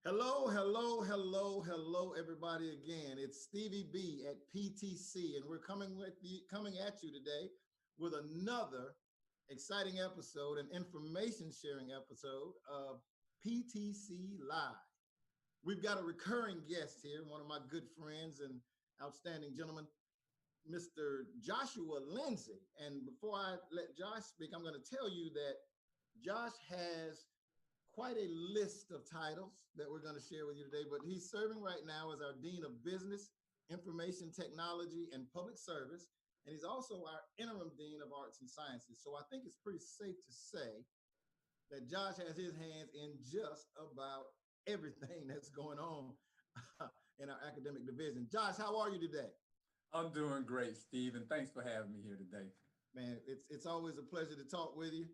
Hello, hello, hello, hello, everybody again. It's Stevie B at PTC, and we're coming at you today with another exciting episode, an information sharing episode of PTC Live. We've got a recurring guest here, one of my good friends and outstanding gentleman, Mr. Joshua Lindsay. And before I let Josh speak, I'm going to tell you that Josh has quite a list of titles that we're going to share with you today, but he's serving right now as our Dean of Business, Information Technology, and Public Service, and he's also our Interim Dean of Arts and Sciences. So I think it's pretty safe to say that Josh has his hands in just about everything that's going on in our academic division. Josh, how are you today? I'm doing great, Steve, and thanks for having me here today. Man, it's always a pleasure to talk with you.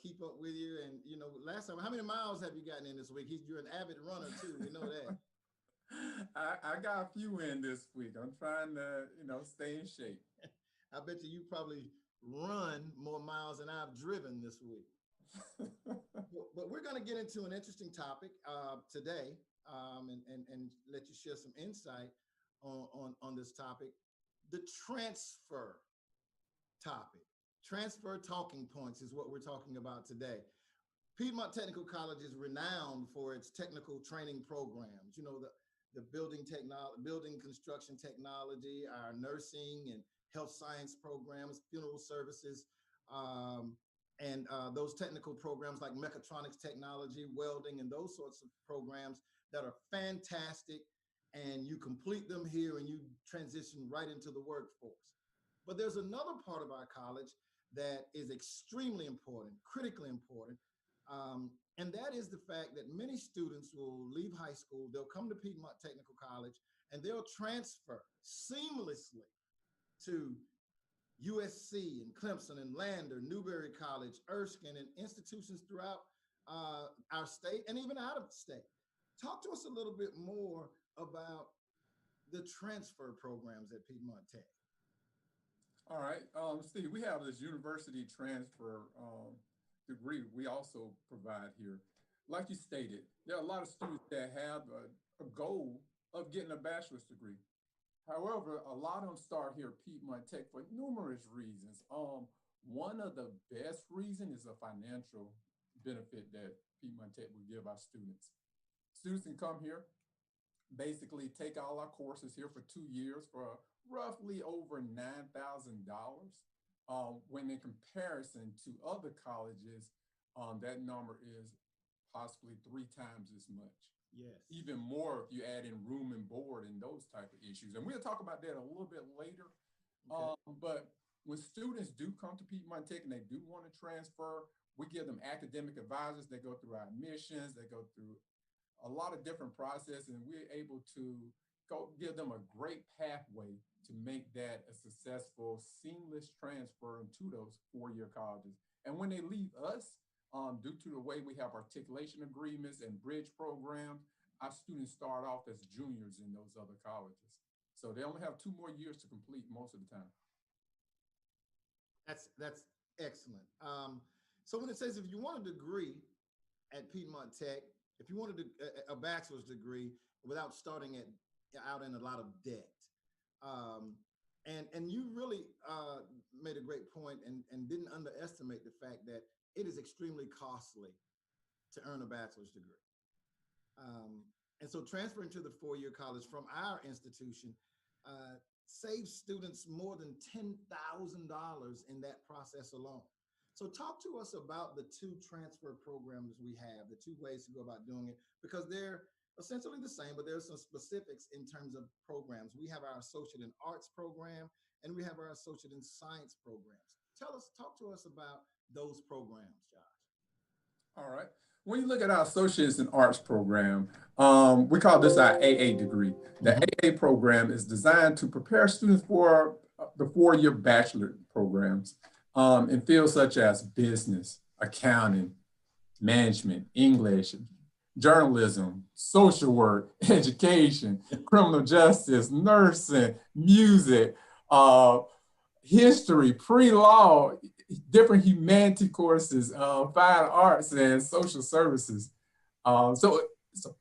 Keep up with you. And, last time, how many miles have you gotten in this week? You're an avid runner too. We know that. I got a few in this week. I'm trying to, stay in shape. I bet you probably run more miles than I've driven this week. But we're going to get into an interesting topic today and let you share some insight on this topic, the transfer topic. Transfer talking points is what we're talking about today. Piedmont Technical College is renowned for its technical training programs. The building construction technology, our nursing and health science programs, funeral services, and those technical programs like mechatronics technology, welding, and those sorts of programs that are fantastic. And you complete them here and you transition right into the workforce. But there's another part of our college that is extremely important, critically important. And that is the fact that many students will leave high school, they'll come to Piedmont Technical College, and they'll transfer seamlessly to USC and Clemson and Lander, Newberry College, Erskine, and institutions throughout our state and even out of the state. Talk to us a little bit more about the transfer programs at Piedmont Tech. All right, Steve, we have this university transfer degree we also provide here. Like you stated, there are a lot of students that have a goal of getting a bachelor's degree. However, a lot of them start here at Piedmont Tech for numerous reasons. One of the best reasons is a financial benefit that Piedmont Tech will give our students. Students can come here, basically take all our courses here for 2 years for roughly over $9,000. When in comparison to other colleges, that number is possibly 3 times as much. Yes. Even more if you add in room and board and those type of issues. And we'll talk about that a little bit later. Okay. But when students do come to Piedmont Tech and they do want to transfer, we give them academic advisors. They go through our admissions. They go through a lot of different processes, and we're able to give them a great pathway to make that a successful, seamless transfer into those 4-year colleges. And when they leave us, due to the way we have articulation agreements and bridge programs, our students start off as juniors in those other colleges. So they only have 2 more years to complete most of the time. That's excellent. So when it says if you want a degree at Piedmont Tech, if you wanted a bachelor's degree without starting out in a lot of debt, and you really made a great point and didn't underestimate the fact that it is extremely costly to earn a bachelor's degree. And so transferring to the 4-year college from our institution saves students more than $10,000 in that process alone. So talk to us about the 2 transfer programs we have, the 2 ways to go about doing it, because they're essentially the same, but there's some specifics in terms of programs. We have our Associate in Arts program, and we have our Associate in Science programs. Talk to us about those programs, Josh. All right. When you look at our Associates in Arts program, we call this our AA degree. The AA program is designed to prepare students for the 4-year bachelor programs in fields such as business, accounting, management, English, journalism, social work, education, criminal justice, nursing, music, history, pre-law, different humanity courses, fine arts, and social services. So it's a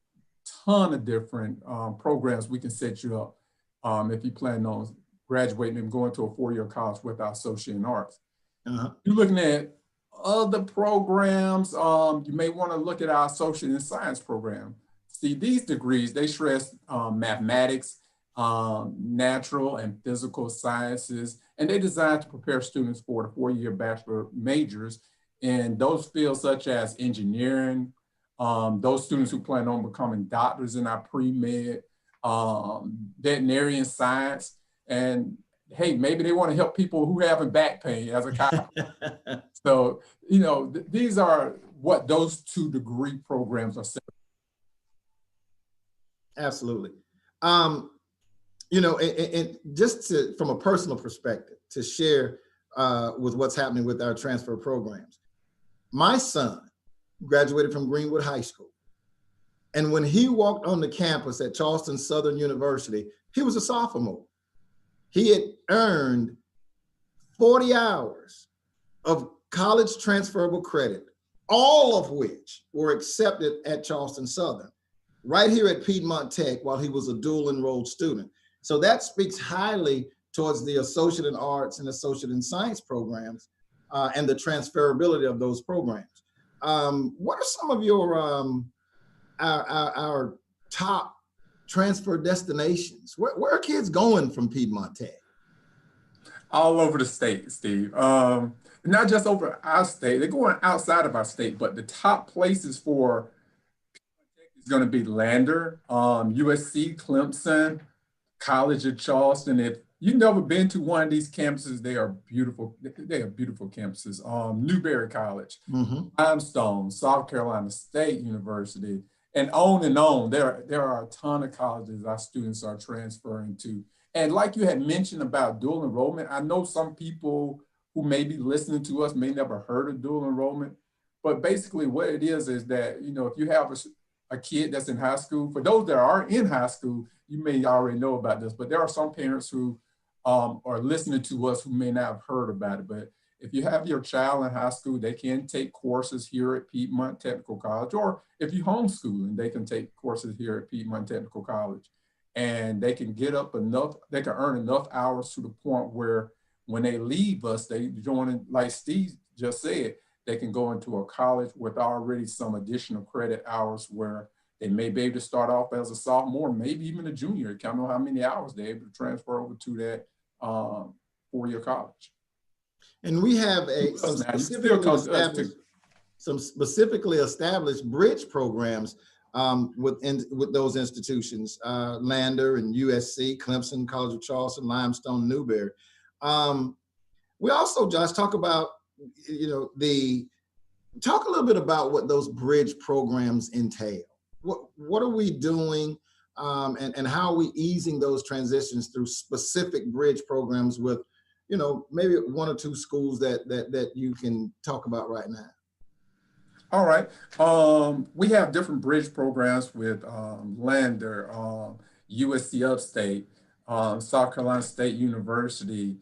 ton of different programs we can set you up if you plan on graduating and going to a 4-year college with our associate in arts. You're looking at other programs. You may want to look at our associate in science program. See, these degrees, they stress mathematics, natural and physical sciences, and they're designed to prepare students for the 4-year bachelor majors in those fields such as engineering, those students who plan on becoming doctors in our pre-med, veterinarian science, and hey, maybe they want to help people who having back pain as a chiropractor. So, you know, these are what those 2 degree programs are set. Absolutely. You know, and just from a personal perspective, to share with what's happening with our transfer programs. My son graduated from Greenwood High School. And when he walked on the campus at Charleston Southern University, he was a sophomore. He had earned 40 hours of college transferable credit, all of which were accepted at Charleston Southern, right here at Piedmont Tech while he was a dual enrolled student. So that speaks highly towards the associate in arts and associate in science programs and the transferability of those programs. What are some of your our top transfer destinations? Where are kids going from Piedmont Tech? All over the state, Steve. Not just over our state, they're going outside of our state, but the top places for Piedmont Tech is going to be Lander, USC, Clemson, College of Charleston. If you've never been to one of these campuses, they are beautiful. They are beautiful campuses. Newberry College, Limestone, South Carolina State University, and on and on. There are a ton of colleges our students are transferring to. And like you had mentioned about dual enrollment, I know some people who may be listening to us may never heard of dual enrollment, but basically what it is that, you know, if you have a kid that's in high school, for those that are in high school, you may already know about this, but there are some parents who are listening to us who may not have heard about it. But if you have your child in high school, they can take courses here at Piedmont Technical College, or if you homeschool, they can take courses here at Piedmont Technical College. And they can get up enough, they can earn enough hours to the point where when they leave us, they join, like Steve just said, they can go into a college with already some additional credit hours where they may be able to start off as a sophomore, maybe even a junior. Count on how many hours they're able to transfer over to that 4-year college. And we have some specifically established bridge programs with those institutions, Lander and USC, Clemson, College of Charleston, Limestone, Newberry. We also, Josh, talk about, you know, talk a little bit about what those bridge programs entail. What are we doing and how are we easing those transitions through specific bridge programs with, you know, maybe 1 or 2 schools that you can talk about right now? All right. We have different bridge programs with Lander, USC Upstate, South Carolina State University.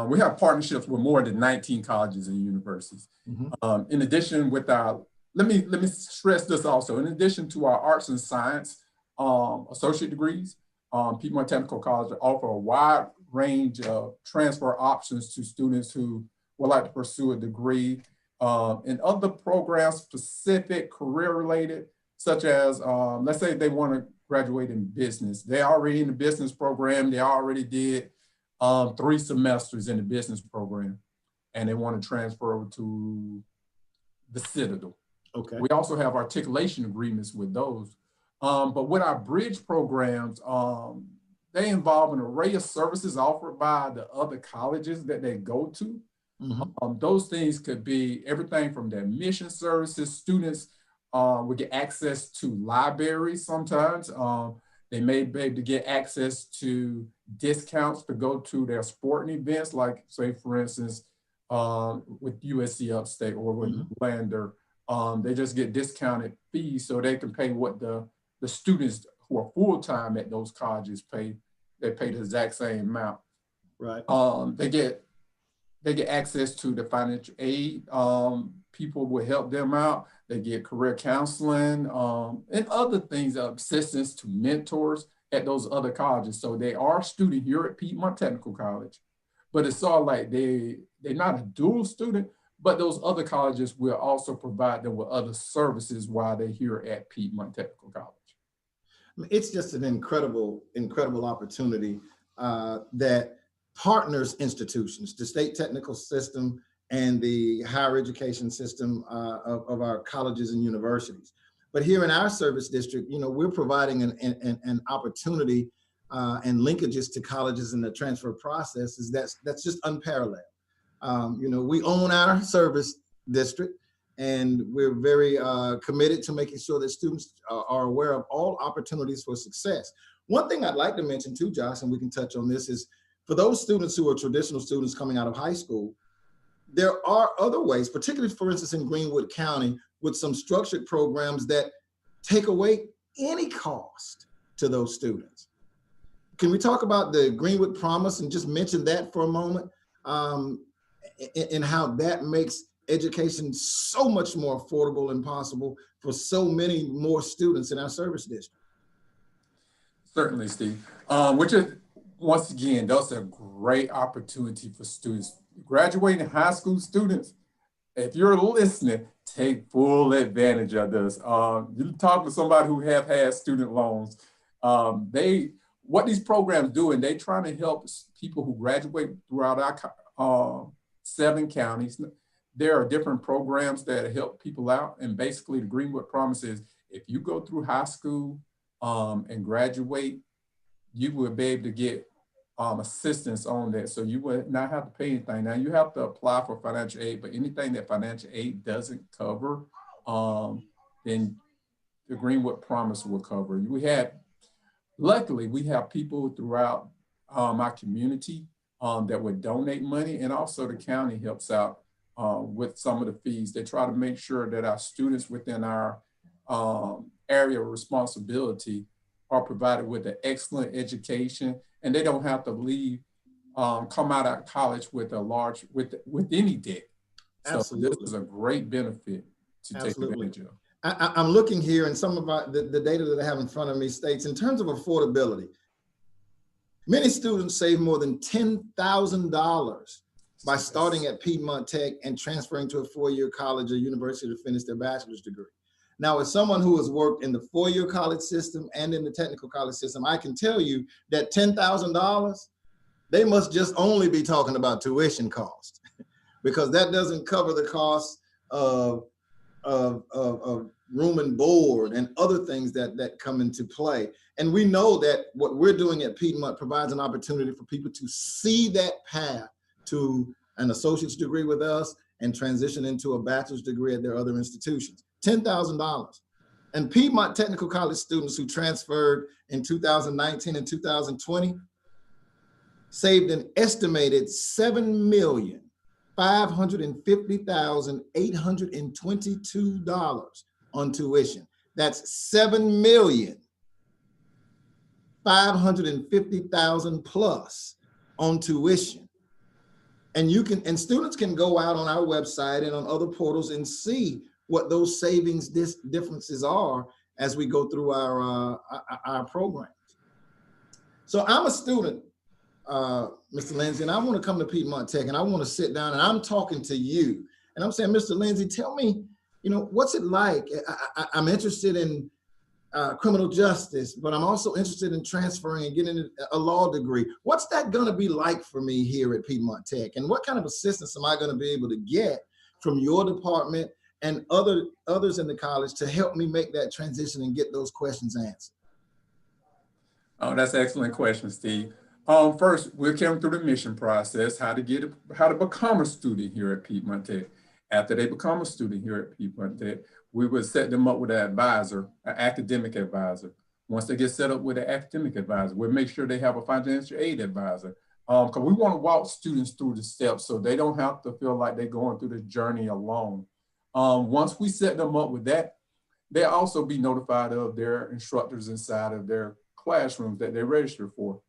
We have partnerships with more than 19 colleges and universities. In addition, with our, let me stress this also, in addition to our arts and science associate degrees, Piedmont Technical College offer a wide range of transfer options to students who would like to pursue a degree in other programs, specific career related, such as, let's say they want to graduate in business. They're already in the business program. They already did 3 semesters in the business program, and they want to transfer over to the Citadel. Okay. We also have articulation agreements with those. But with our bridge programs, they involve an array of services offered by the other colleges that they go to. Those things could be everything from the admission services. Students would get access to libraries sometimes. They may be able to get access to discounts to go to their sporting events, like say, for instance, with USC Upstate or with Lander. They just get discounted fees so they can pay what the students who are full-time at those colleges pay. They pay the exact same amount. Right. They get they get access to the financial aid. People will help them out. They get career counseling and other things, assistance to mentors at those other colleges. So they are a student here at Piedmont Technical College, but it's all like they're not a dual student, but those other colleges will also provide them with other services while they're here at Piedmont Technical College. It's just an incredible, incredible opportunity that partners institutions, the state technical system and the higher education system of our colleges and universities. But here in our service district, you know, we're providing an opportunity and linkages to colleges in the transfer processes that's just unparalleled. You know, we own our service district, and we're very committed to making sure that students are aware of all opportunities for success. One thing I'd like to mention too, Josh, and we can touch on this, is for those students who are traditional students coming out of high school, there are other ways, particularly for instance in Greenwood County, with some structured programs that take away any cost to those students. Can we talk about the Greenwood Promise and just mention that for a moment, and how that makes education so much more affordable and possible for so many more students in our service district? Certainly, Steve. Which is, once again, that's a great opportunity for students. Graduating high school students, if you're listening, take full advantage of this. You talk to somebody who have had student loans. What these programs do, and they trying to help people who graduate throughout our 7 counties. There are different programs that help people out. And basically the Greenwood Promise is, if you go through high school and graduate, you will be able to get assistance on that. So you would not have to pay anything. Now you have to apply for financial aid, but anything that financial aid doesn't cover, then the Greenwood Promise will cover. Luckily, we have people throughout our community that would donate money, and also the county helps out with some of the fees. They try to make sure that our students within our area of responsibility are provided with an excellent education, and they don't have to come out of college with with any debt. Absolutely. So this is a great benefit to take advantage of. I'm looking here, and some of the data that I have in front of me states, in terms of affordability, many students save more than $10,000 by starting at Piedmont Tech and transferring to a 4-year college or university to finish their bachelor's degree. Now, as someone who has worked in the 4-year college system and in the technical college system, I can tell you that $10,000, they must just only be talking about tuition cost, because that doesn't cover the cost of room and board and other things that come into play. And we know that what we're doing at Piedmont provides an opportunity for people to see that path to an associate's degree with us and transition into a bachelor's degree at their other institutions. $10,000. And Piedmont Technical College students who transferred in 2019 and 2020 saved an estimated $7,550,822 on tuition. That's $7,550,000 plus on tuition. And students can go out on our website and on other portals and see what those savings differences are as we go through our programs. So I'm a student, Mr. Lindsay, and I want to come to Piedmont Tech, and I want to sit down, and I'm talking to you, and I'm saying, Mr. Lindsay, tell me, what's it like? I'm interested in criminal justice, but I'm also interested in transferring and getting a law degree. What's that going to be like for me here at Piedmont Tech? And what kind of assistance am I going to be able to get from your department and others in the college to help me make that transition and get those questions answered? Oh, that's an excellent question, Steve. First, we'll come through the admission process, how to become a student here at Piedmont Tech. After they become a student here at Piedmont Tech, we would set them up with an advisor, an academic advisor. Once they get set up with an academic advisor, we'll make sure they have a financial aid advisor. Because we want to walk students through the steps so they don't have to feel like they're going through the journey alone. Once we set them up with that, they'll also be notified of their instructors inside of their classrooms that they register for.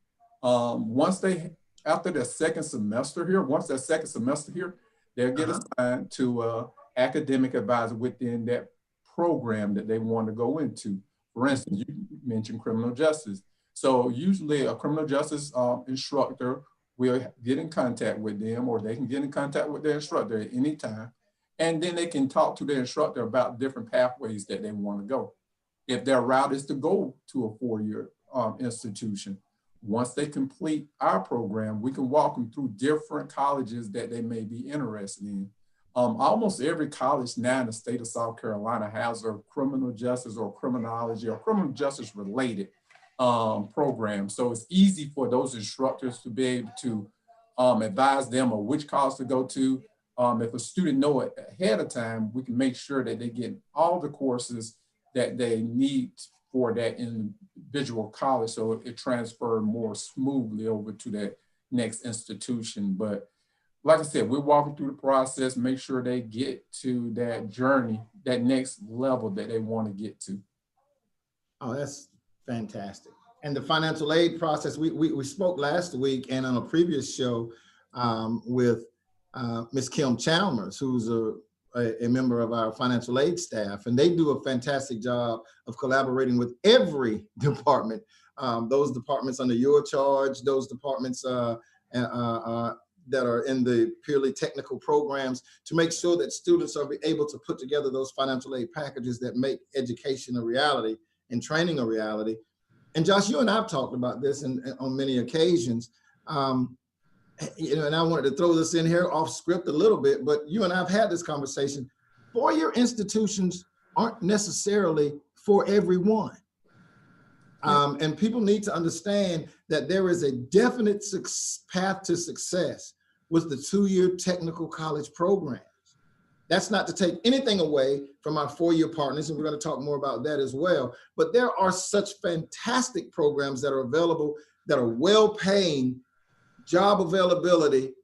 Once they after their second semester here, once their second semester here, they'll get assigned to academic advisor within that program that they want to go into. For instance, you mentioned criminal justice. So usually a criminal justice instructor will get in contact with them, or they can get in contact with their instructor at any time. And then they can talk to their instructor about different pathways that they want to go. If their route is to go to a four-year institution, once they complete our program, we can walk them through different colleges that they may be interested in. Almost every college now in the state of South Carolina has a criminal justice or criminology or criminal justice related program. So it's easy for those instructors to be able to advise them of which college to go to. If a student know it ahead of time, we can make sure that they get all the courses that they need for that individual college, so it transfer more smoothly over to that next institution. But like I said, we're walking through the process, make sure they get to that journey, that next level that they want to get to. Oh, that's fantastic. And the financial aid process, we spoke last week and on a previous show with Ms. Kim Chalmers, who's a member of our financial aid staff, and they do a fantastic job of collaborating with every department, those departments under your charge, those departments that are in the purely technical programs, to make sure that students are able to put together those financial aid packages that make education a reality and training a reality. And Josh, you and I have talked about this on many occasions. You know, and I wanted to throw this in here off script a little bit, but you and I have had this conversation. Four-year institutions aren't necessarily for everyone. And people need to understand that there is a definite path to success with the two-year technical college programs. That's not to take anything away from our four-year partners, and we're going to talk more about that as well. But there are such fantastic programs that are available that are well-paying, job availability,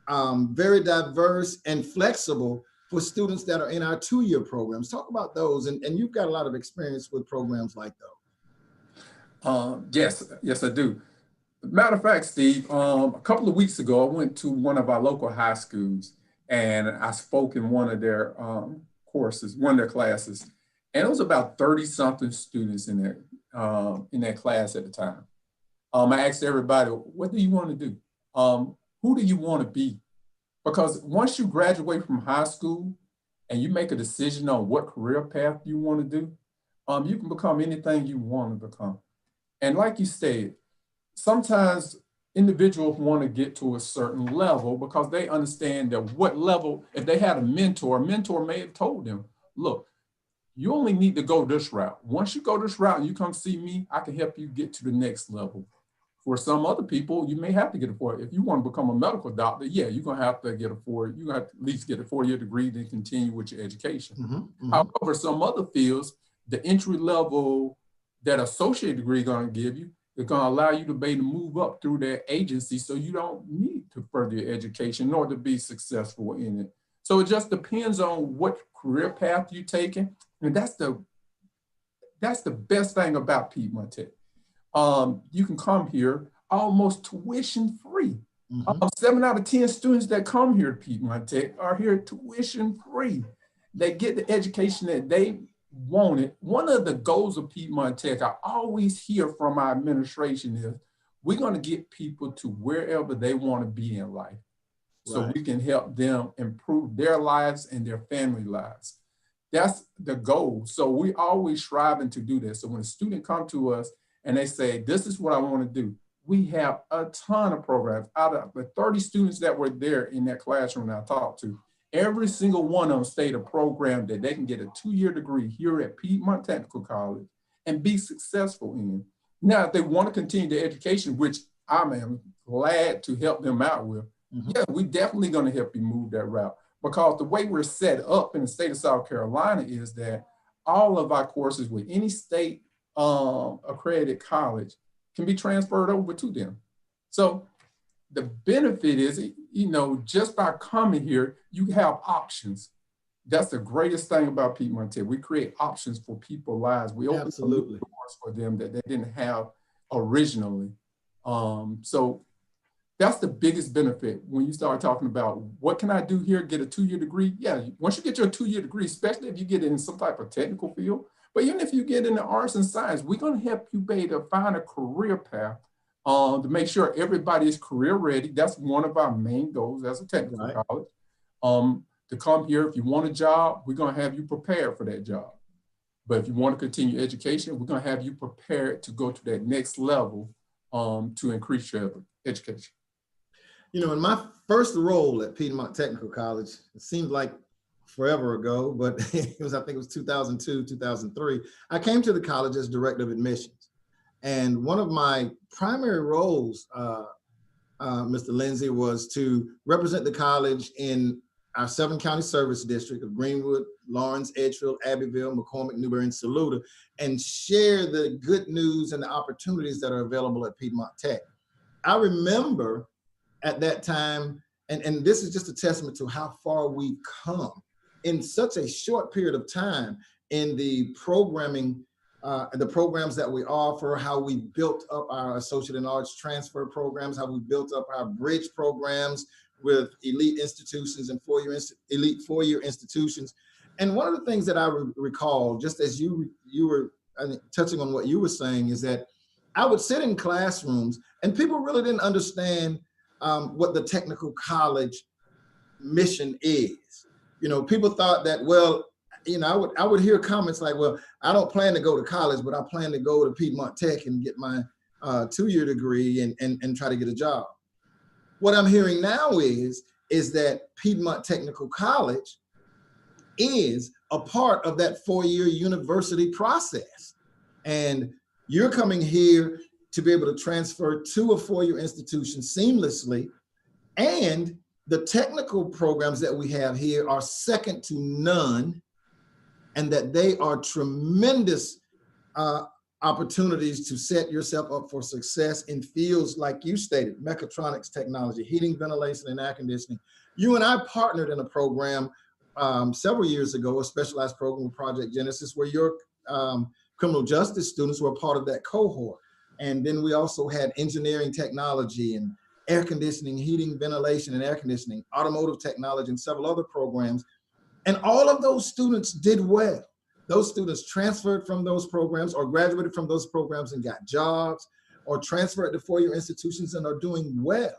very diverse and flexible for students that are in our two-year programs. Talk about those, and you've got a lot of experience with programs like those. Yes, I do. Matter of fact, Steve, a couple of weeks ago, I went to one of our local high schools, and I spoke in one of their courses, one of their classes, and it was about 30-something students in that class at the time. I asked everybody, what do you want to do? Who do you want to be? Because once you graduate from high school and you make a decision on what career path you want to do, you can become anything you want to become. And like you said, sometimes individuals want to get to a certain level because they understand that what level, if they had a mentor may have told them, look, you only need to go this route. Once you go this route and you come see me, I can help you get to the next level. For some other people, you may have to get a four. If you want to become a medical doctor, yeah, you're going to have to get a four. You're going to have to at least get a four-year degree, then continue with your education. However, some other fields, the entry level that associate degree going to give you, is going to allow you to be able to move up through that agency, so you don't need to further your education nor to be successful in it. So it just depends on what career path you're taking, and that's the best thing about Piedmont Tech. You can come here almost tuition free. 7 out of 10 students that come here to Piedmont Tech are here tuition free. They get the education that they wanted. One of the goals of Piedmont Tech, I always hear from our administration, is we're going to get people to wherever they want to be in life, so we can help them improve their lives and their family lives. That's the goal. So we always striving to do this. So when a student comes to us and they say, this is what I want to do, we have a ton of programs. Out of the 30 students that were there in that classroom that I talked to, every single one of them stayed a program that they can get a 2-year degree here at Piedmont Technical College and be successful in. Now, if they want to continue their education, which I am glad to help them out with, yeah, we definitely going to help you move that route. Because the way we're set up in the state of South Carolina is that all of our courses with any state accredited college can be transferred over to them. So the benefit is, you know, just by coming here, you have options. That's the greatest thing about Piedmont Tech. We create options for people's lives. We open doors for them that they didn't have originally. So That's the biggest benefit when you start talking about what can I do here, get a 2-year degree. Yeah, once you get your 2-year degree, especially if you get in some type of technical field, but even if you get into arts and science, we're going to help you be able to find a career path to make sure everybody is career ready. That's one of our main goals as a technical college. To come here, if you want a job, we're going to have you prepared for that job. But if you want to continue education, we're going to have you prepared to go to that next level to increase your education. You know, in my first role at Piedmont Technical College, it seemed like forever ago, but I think it was 2002, 2003. I came to the college as director of admissions. And one of my primary roles, Mr. Lindsay, was to represent the college in our 7-county service district of Greenwood, Lawrence, Edgefield, Abbeville, McCormick, Newberry, and Saluda, and share the good news and the opportunities that are available at Piedmont Tech. I remember at that time, and this is just a testament to how far we've come in such a short period of time in the programming, the programs that we offer, how we built up our associate in arts transfer programs, how we built up our bridge programs with elite institutions and elite four-year institutions. And one of the things that I recall, just as you were touching on what you were saying, is that I would sit in classrooms and people really didn't understand what the technical college mission is. You know, people thought that, well, you know, I would hear comments like, well, I don't plan to go to college, but I plan to go to Piedmont Tech and get my 2-year degree and try to get a job. What I'm hearing now is that Piedmont Technical College is a part of that 4-year university process. And you're coming here to be able to transfer to a 4-year institution seamlessly. And the technical programs that we have here are second to none, and that they are tremendous opportunities to set yourself up for success in fields like you stated, mechatronics technology, heating, ventilation, and air conditioning. You and I partnered in a program several years ago, a specialized program with Project Genesis, where your criminal justice students were part of that cohort. And then we also had engineering technology and air conditioning, heating, ventilation, and air conditioning, automotive technology, and several other programs. And all of those students did well. Those students transferred from those programs or graduated from those programs and got jobs, or transferred to 4-year institutions and are doing well.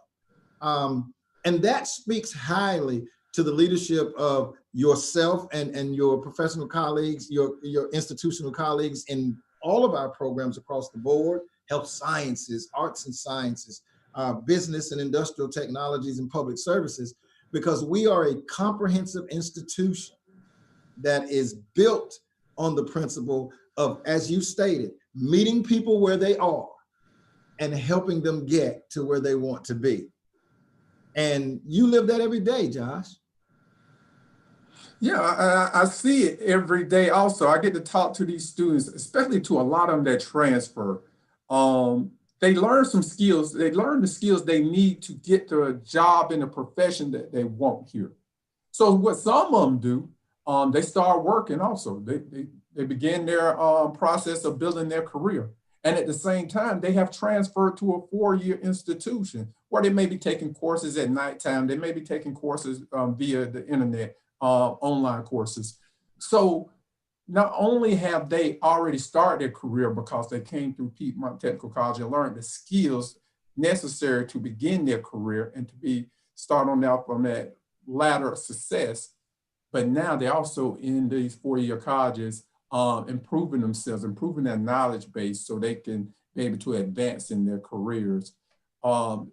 And that speaks highly to the leadership of yourself and your professional colleagues, your institutional colleagues in all of our programs across the board: health sciences, arts and sciences, business and industrial technologies, and public services, because we are a comprehensive institution that is built on the principle of, as you stated, meeting people where they are and helping them get to where they want to be. And you live that every day, Josh. Yeah, I see it every day also. I get to talk to these students, especially to a lot of them that transfer. They learn some skills. They learn the skills they need to get to a job in a profession that they want here. So what some of them do, they start working also. They begin their process of building their career. And at the same time, they have transferred to a 4-year institution where they may be taking courses at nighttime. They may be taking courses via the internet, online courses. So not only have they already started their career because they came through Piedmont Technical College and learned the skills necessary to begin their career and to be start on out from that ladder of success, but now they're also in these 4-year colleges improving themselves, improving their knowledge base so they can be able to advance in their careers. And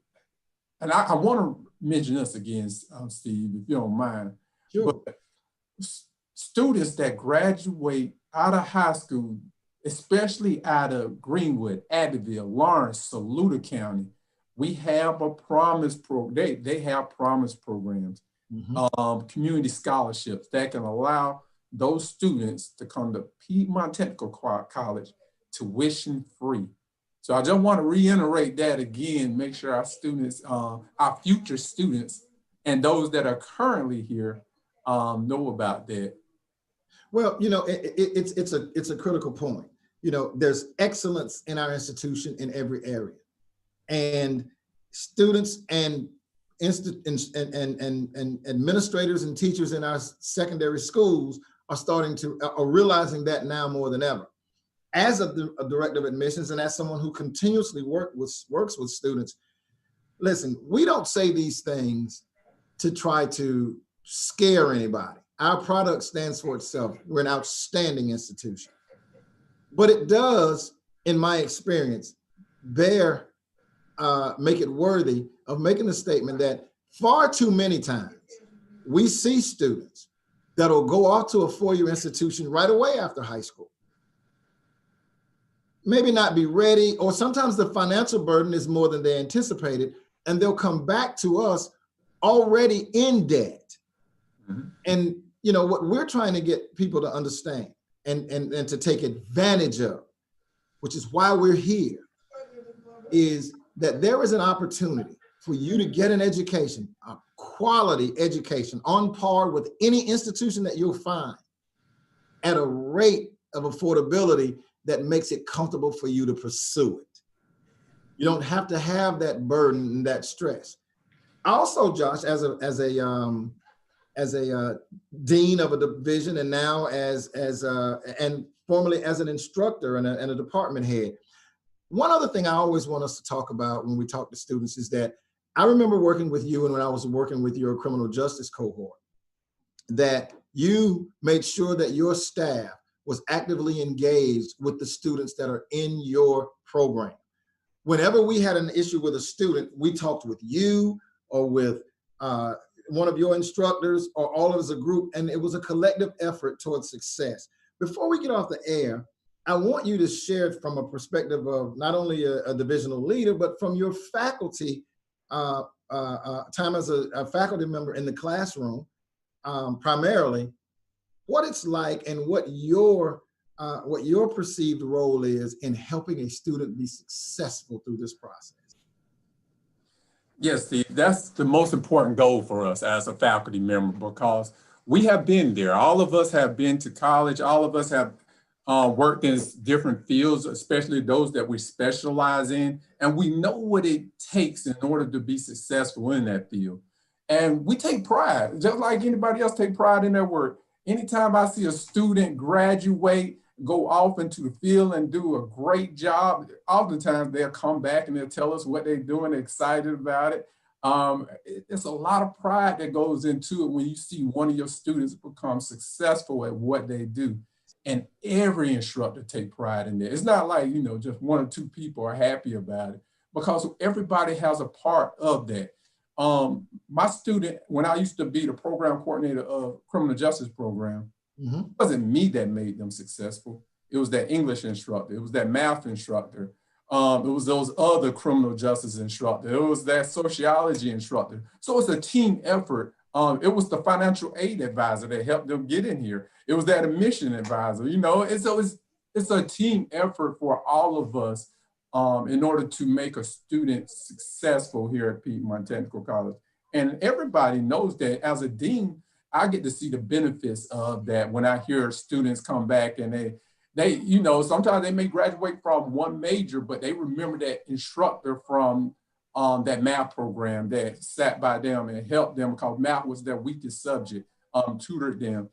I want to mention this again, Steve, if you don't mind. Sure. But students that graduate out of high school, especially out of Greenwood, Abbeville, Lawrence, Saluda County, we have a promise program. They have promise programs, community scholarships that can allow those students to come to Piedmont Technical College tuition free. So I just want to reiterate that again, make sure our students, our future students, and those that are currently here know about that. Well, you know, it's a critical point. You know, there's excellence in our institution in every area. And students and and administrators and teachers in our secondary schools are realizing that now more than ever. As a director of admissions and as someone who continuously works with students, listen, we don't say these things to try to scare anybody. Our product stands for itself. We're an outstanding institution. But it does, in my experience, make it worthy of making a statement that far too many times we see students that'll go off to a four-year institution right away after high school, maybe not be ready, or sometimes the financial burden is more than they anticipated, and they'll come back to us already in debt. Mm-hmm. And you know what we're trying to get people to understand and to take advantage of, which is why we're here, is that there is an opportunity for you to get an education, a quality education on par with any institution that you'll find at a rate of affordability that makes it comfortable for you to pursue it. You don't have to have that burden and that stress. Also, Josh, as a dean of a division, and now and formerly as an instructor and a department head, one other thing I always want us to talk about when we talk to students is that I remember working with you, and when I was working with your criminal justice cohort, that you made sure that your staff was actively engaged with the students that are in your program. Whenever we had an issue with a student, we talked with you or with one of your instructors or all of us as a group, and it was a collective effort towards success. Before we get off the air, I want you to share from a perspective of not only a divisional leader, but from your faculty time as a faculty member in the classroom, primarily, what it's like and what your perceived role is in helping a student be successful through this process. Yes, Steve, that's the most important goal for us as a faculty member, because we have been there. All of us have been to college. All of us have worked in different fields, especially those that we specialize in. And we know what it takes in order to be successful in that field. And we take pride, just like anybody else take pride in their work. Anytime I see a student graduate, go off into the field and do a great job, oftentimes they'll come back and they'll tell us what they're doing, they're excited about it. It's a lot of pride that goes into it when you see one of your students become successful at what they do. And every instructor take pride in that. It's not like, you know, just one or two people are happy about it, because everybody has a part of that. My student, when I used to be the program coordinator of criminal justice program, mm-hmm. It wasn't me that made them successful. It was that English instructor. It was that math instructor. It was those other criminal justice instructor. It was that sociology instructor. So it's a team effort. It was the financial aid advisor that helped them get in here. It was that admission advisor, you know, and so it's a team effort for all of us in order to make a student successful here at Piedmont Technical College. And everybody knows that as a dean, I get to see the benefits of that when I hear students come back and they, you know, sometimes they may graduate from one major, but they remember that instructor from that math program that sat by them and helped them, because math was their weakest subject, tutored them.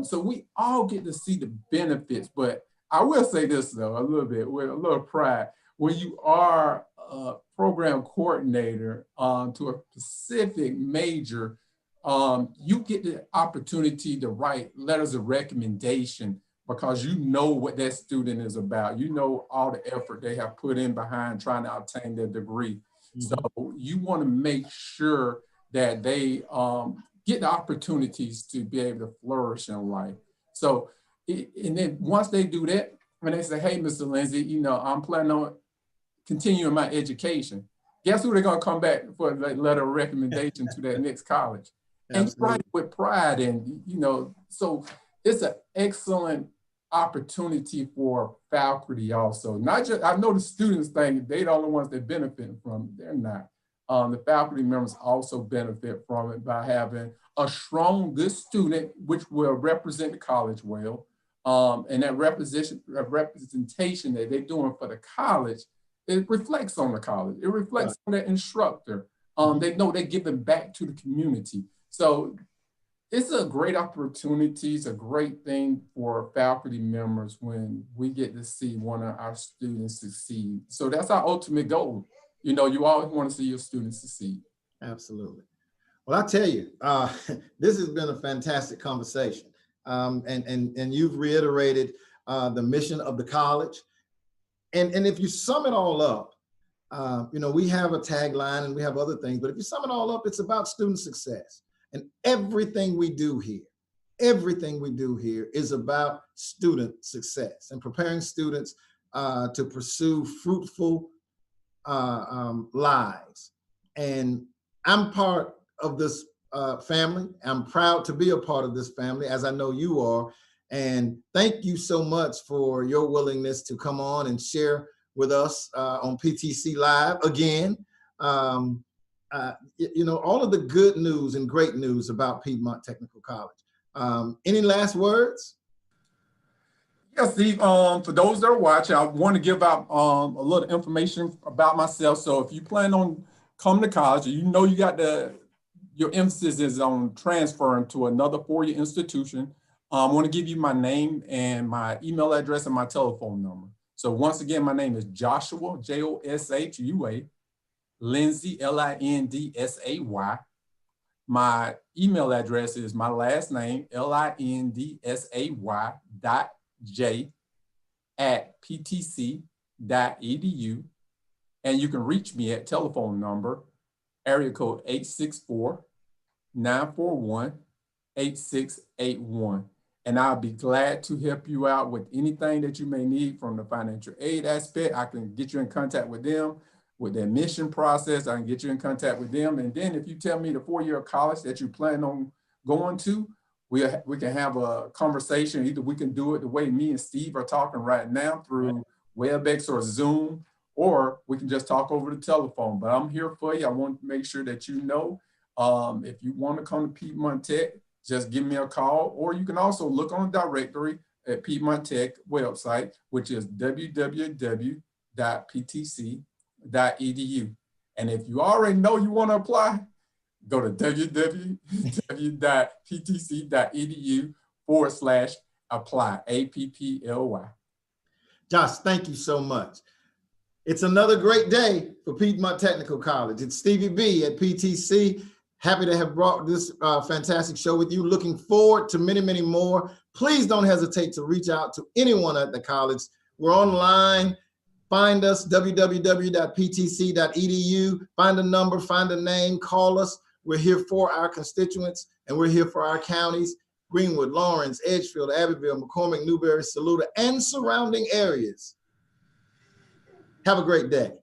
So we all get to see the benefits, but I will say this though, a little bit, with a little pride, when you are a program coordinator to a specific major, you get the opportunity to write letters of recommendation, because you know what that student is about. You know all the effort they have put in behind trying to obtain their degree. Mm-hmm. So you want to make sure that they get the opportunities to be able to flourish in life. So, and then once they do that, when they say, hey, Mr. Lindsay, you know, I'm planning on continuing my education, guess who they're going to come back for a letter of recommendation to that next college? And you write it with pride, and, you know, so it's an excellent opportunity for faculty also. Not just, I know the students think they're the only ones that benefit from it. They're not. The faculty members also benefit from it by having a strong, good student, which will represent the college well. And that representation that they're doing for the college it reflects on the college. It reflects on the instructor. They know they're giving back to the community. So it's a great opportunity. It's a great thing for faculty members when we get to see one of our students succeed. So that's our ultimate goal. You know, you always want to see your students succeed. Absolutely. Well, I tell you, this has been a fantastic conversation. And you've reiterated the mission of the college. And if you sum it all up, you know, we have a tagline and we have other things, but if you sum it all up, it's about student success. And everything we do here is about student success and preparing students to pursue fruitful lives. And I'm part of this family. I'm proud to be a part of this family, as I know you are. And thank you so much for your willingness to come on and share with us on PTC Live again. You know, all of the good news and great news about Piedmont Technical College. Any last words? Yeah, Steve, for those that are watching, I want to give out a little information about myself. So if you plan on coming to college, you know you got your emphasis is on transferring to another four-year institution. I want to give you my name and my email address and my telephone number. So once again, my name is Joshua, Joshua, Lindsay, Lindsay. My email address is my last name, lindsay.j@ptc.edu. And you can reach me at telephone number, area code 864-941-8681. And I'll be glad to help you out with anything that you may need from the financial aid aspect. I can get you in contact with them. With the admission process, I can get you in contact with them. And then if you tell me the four-year college that you plan on going to, we can have a conversation. Either we can do it the way me and Steve are talking right now through WebEx or Zoom, or we can just talk over the telephone. But I'm here for you. I want to make sure that you know, if you want to come to Piedmont Tech, just give me a call, or you can also look on the directory at Piedmont Tech website, which is www.ptc.edu. And if you already know you want to apply, go to www.ptc.edu/apply, APPLY. Josh, thank you so much. It's another great day for Piedmont Technical College. It's Stevie B at PTC. Happy to have brought this fantastic show with you. Looking forward to many, many more. Please don't hesitate to reach out to anyone at the college. We're online. Find us, www.ptc.edu. Find a number, find a name, call us. We're here for our constituents, and we're here for our counties, Greenwood, Lawrence, Edgefield, Abbeville, McCormick, Newberry, Saluda, and surrounding areas. Have a great day.